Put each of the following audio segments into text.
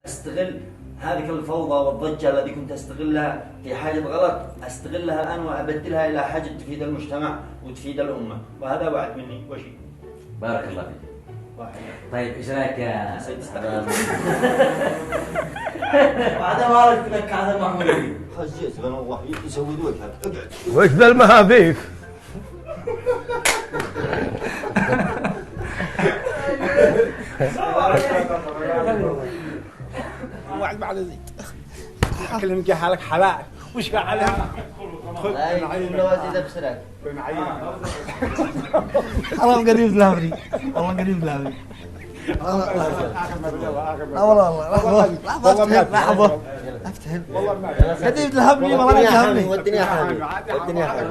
استغل هذه الفوضى والضجة التي كنت استغلها في حاجة غلط، استغلها الآن وأبدلها إلى حاجة تفيد المجتمع وتفيد الأمة، وهذا وعد مني وشيء. بارك الله فيك. طيب ايش رايك يا سيد هذا ما قلت لك هذا محمود خزي سبحان الله يسوي وجهك اقعد. وش ذا المهابيك؟ واحد بعد زيد اكلمك حالك حلال وش قاعد عليها خذ النوازي ذا بسرعة والله قريب لافري والله قريب لافري والله لحظة افتح قريب لهبني والله يهبني والدنيا حالي والدنيا حالي.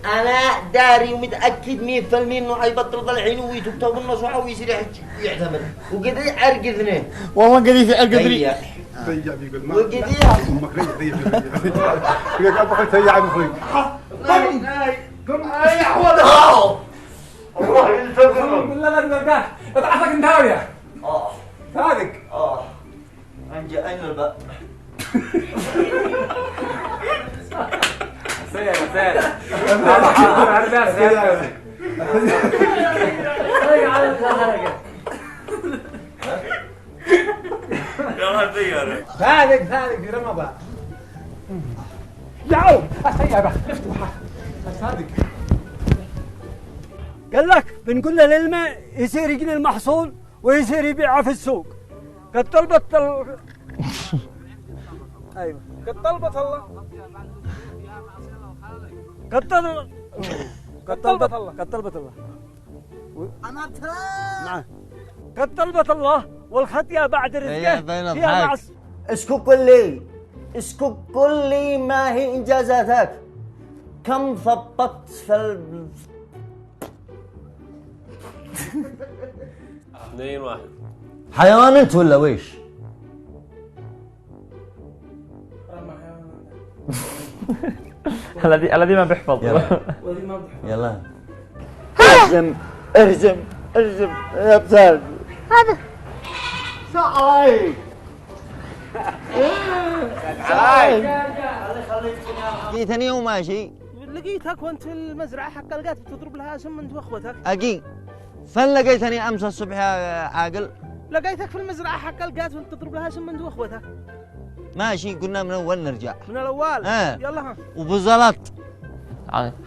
أنا داري ومتأكد 100% إنه حيبطل ضلعين ويتوب النصوحة ويصير يعتمد وقدر يعرق اذنيه. والله قريب يعرق اذني. ضيع بيقول ما وقدر امك ضيع يقول ابغى تضيع مخي. قم يا حوده الله يلتزم بالله لا تلقاه اضعفك انت هاويه صادق أين الباب؟ سير هذا ثالث في رمضان ياو السيارة افتح صادق قال لك بنقول له للماء يصير يقني المحصول ويصير يبيعه في السوق. قد طلبت ايوه قد طلبت الله قد طلبت الله انا نعم قد طلبت الله والخطيئة بعد رزقه فيها معص. اسكت قل لي ما هي إنجازاتك؟ كم ضبطت في 2-1 حيوان أنت ولا ويش؟ الذي ما بيحفظ. يلا ارجم يا بسال هذا سعي جيتني وماشي لقيتك وانت في المزرعة حق لقيت تضرب لها سم انت واخوتك. اجي فين لقيتني امس الصبح يا عاقل؟ لقيتك في المزرعة حق لقيت وانت تضرب لها سم انت واخوتك. ماشي قلنا من اول نرجع من الاول يلا ها وبالزلط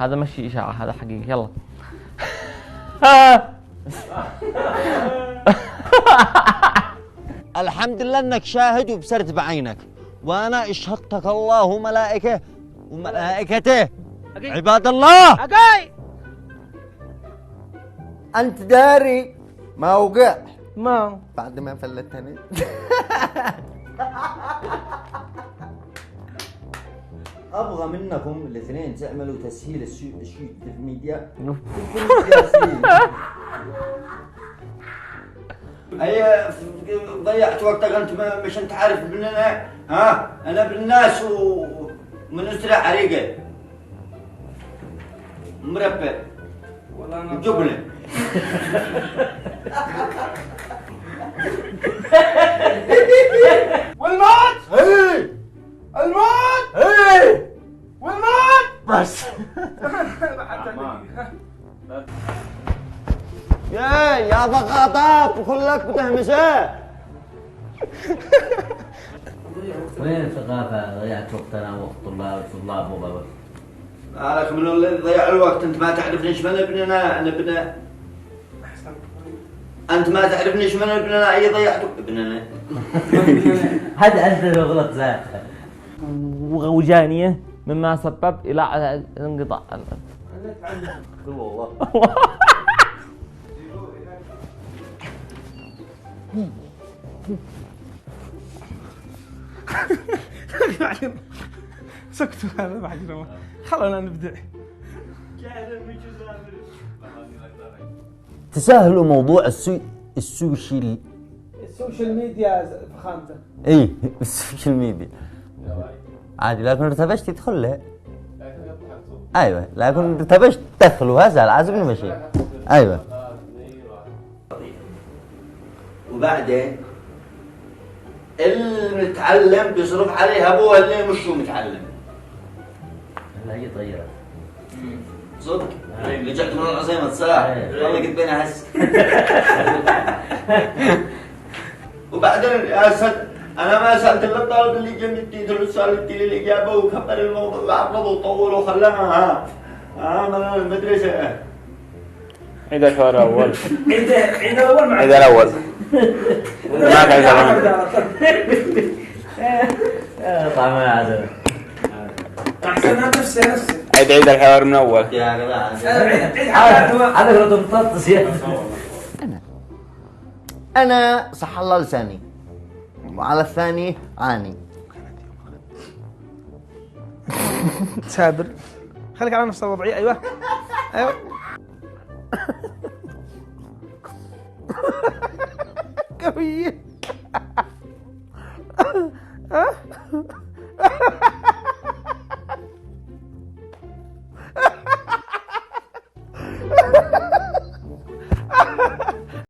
هذا مشي إشاعة هذا حقيقي يلا. الحمد لله انك شاهد وبصرت بعينك وانا اشهدتك الله وملائكته عباد الله. اقاي انت داري ما وقع ما بعد ما فلتني. ابغى منكم الاثنين تعملوا تسهيل الشيء في الميديا. هي ضيعت وقتك انت مش انت عارف ابننا ها انا ابن الناس ومن اسره عريقه مربى جبنه. والموت الموت والموت بس يا ضغطات وخلك بتهمسه. وين الثقافة؟ ضيعت وقتنا ووقت طلاب وبابا. عليك من اللي ضيع الوقت. انت ما تعرفني ايش من ابننا. انا ابن انت ما تعرفني ايش من ابننا. اي ضيعت ابننا. هذا أنت غلط ذاك. وجانية مما سبب إلى انقطاع. قل والله سكتوا هذا بعد خلونا نبدأ. تسهلوا موضوع السوشيال ميديا فخامته. اي السوشيال ميديا عادي لكن ارتبشت تدخل لها. ايوه لكن ارتبشت تدخلوا هذا لازم نمشي. ايوه وبعدين المتعلم بيصرف عليه ابوه اللي مش هو متعلم. لا هي طيرة. صدق؟ رجعت من العزيمة صح؟ والله قد بينا هس. وبعدين يا اسد انا ما سالت الا الطالب اللي جنبي دروس سالت لي الاجابه وكبر الموضوع وعرضه وطول وخلاها من المدرسه. عيد الحوار اول. عيد الاول مع عيد الاول. ما كان زمان. طعمها عسل. احسنها نفسي عيد الحوار من اول. يا جدع عيد حالات هذا غلط مطاطس يا. انا صح الله لساني وعلى الثاني عاني. سابر خليك على نفس الوضعية. ايوه ايوه قوية.